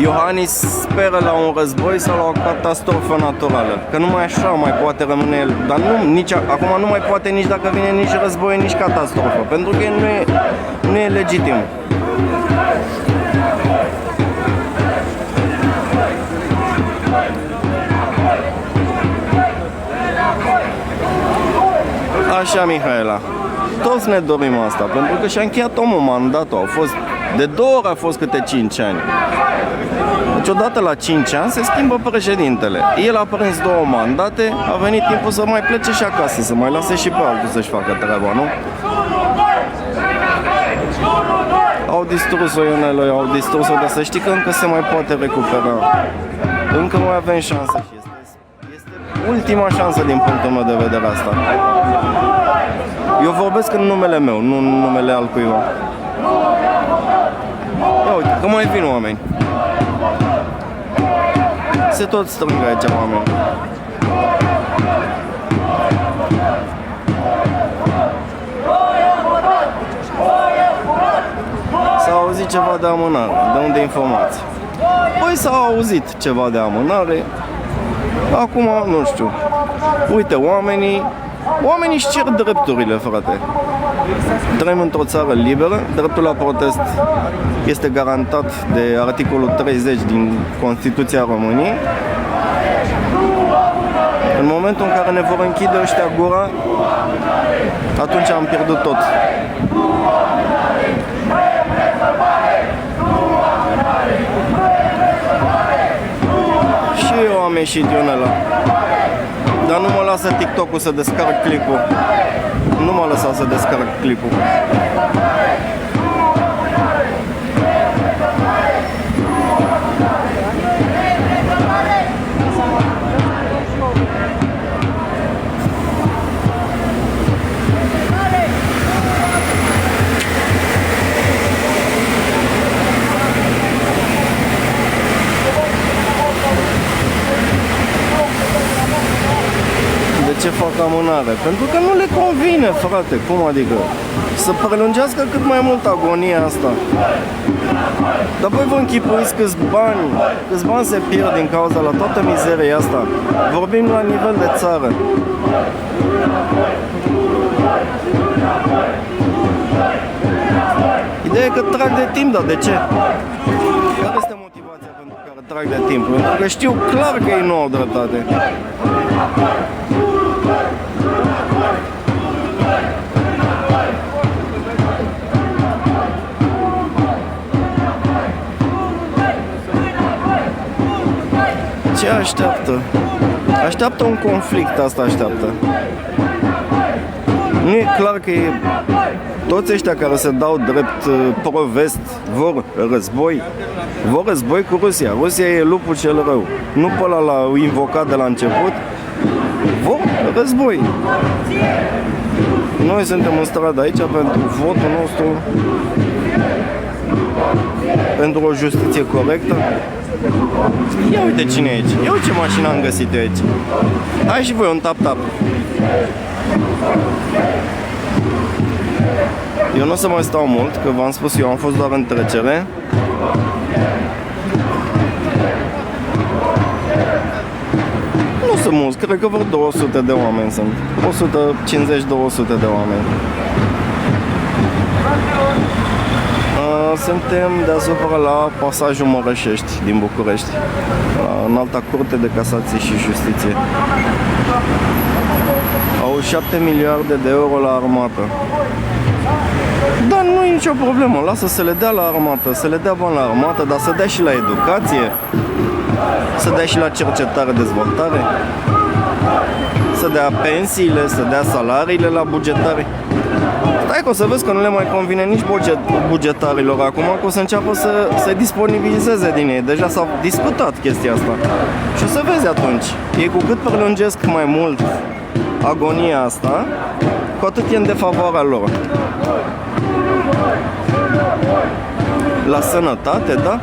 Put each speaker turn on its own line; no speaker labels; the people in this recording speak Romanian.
Iohannis speră la un război sau la o catastrofă naturală, că numai așa mai poate rămâne el, dar acum nu mai poate nici dacă vine nici război, nici catastrofă, pentru că nu e legitim. Așa, Mihaela, toți ne dorim asta, pentru că și-a încheiat omul mandatul, de 2 ori a fost câte 5 ani. Deci odată la 5 ani se schimbă președintele. El a prins 2 mandate, a venit timpul să mai plece și acasă, să mai lase și pe altul să-și facă treaba, nu? Au distrus-o, Ionelo, au distrus-o, dar să știi că încă se mai poate recupera. Încă mai avem șanse și este ultima șansă din punctul meu de vedere asta. Eu vorbesc în numele meu, nu în numele altcuiva. Ia uite, că mai vin oameni. Se tot strâng aici oameni. S-a auzit ceva de amânare. De unde informații? Păi s-a auzit ceva de amânare. Acum, nu știu. Uite, oamenii își cer drepturile, frate. Trăim într-o țară liberă, dreptul la protest este garantat de articolul 30 din Constituția României. În momentul în care ne vor închide ăștia gura, atunci am pierdut tot. Și eu am ieșit, Ionela. Dar nu mă lasă TikTok-ul să descarc clipul. Nu m-a lăsat să descarc clipul. De ce fac amânare? Pentru că nu le convine, frate, cum adică? Să prelungească cât mai mult agonia asta. Dar voi vă închipuiți câți bani se pierd din cauza la toată mizeria asta. Vorbim la nivel de țară. Ideea e că trag de timp, dar de ce? Care este motivația pentru care trag de timp? Pentru că știu clar că ei nu au dreptate. Ce așteaptă? Așteaptă un conflict, asta așteaptă. Nu e clar că toți ăștia care se dau drept pro-vest vor război cu Rusia. Rusia e lupul cel rău. Nu pe ăla l-au invocat de la început. Vor război. Noi suntem în stradă aici pentru votul nostru, pentru o justiție corectă. Ia uite cine e aici. Ia uite ce mașină am găsit eu aici. Hai și voi un tap-tap. Eu nu o să mai stau mult, că v-am spus, eu am fost doar în trecere. Nu sunt mulți, cred că vreo 200 de oameni sunt. 150-200 de oameni. Suntem deasupra la pasajul Mărășești din București, la Înalta Curte de Casație și Justiție. Au 7 miliarde de euro la armată. Dar nu e nicio problemă, lasă să le dea la armată, să le dea bani la armată, dar să dea și la educație, să dea și la cercetare, dezvoltare, să dea pensiile, să dea salariile la bugetari. Stai că o să vezi că nu le mai convine nici bugetarilor acum, că o să înceapă să se disponibilizeze din ei. Deja s-a discutat chestia asta. Și o să vezi atunci. Ei cu cât prelungesc mai mult agonia asta, cu atât e în defavoarea lor. La sănătate, da?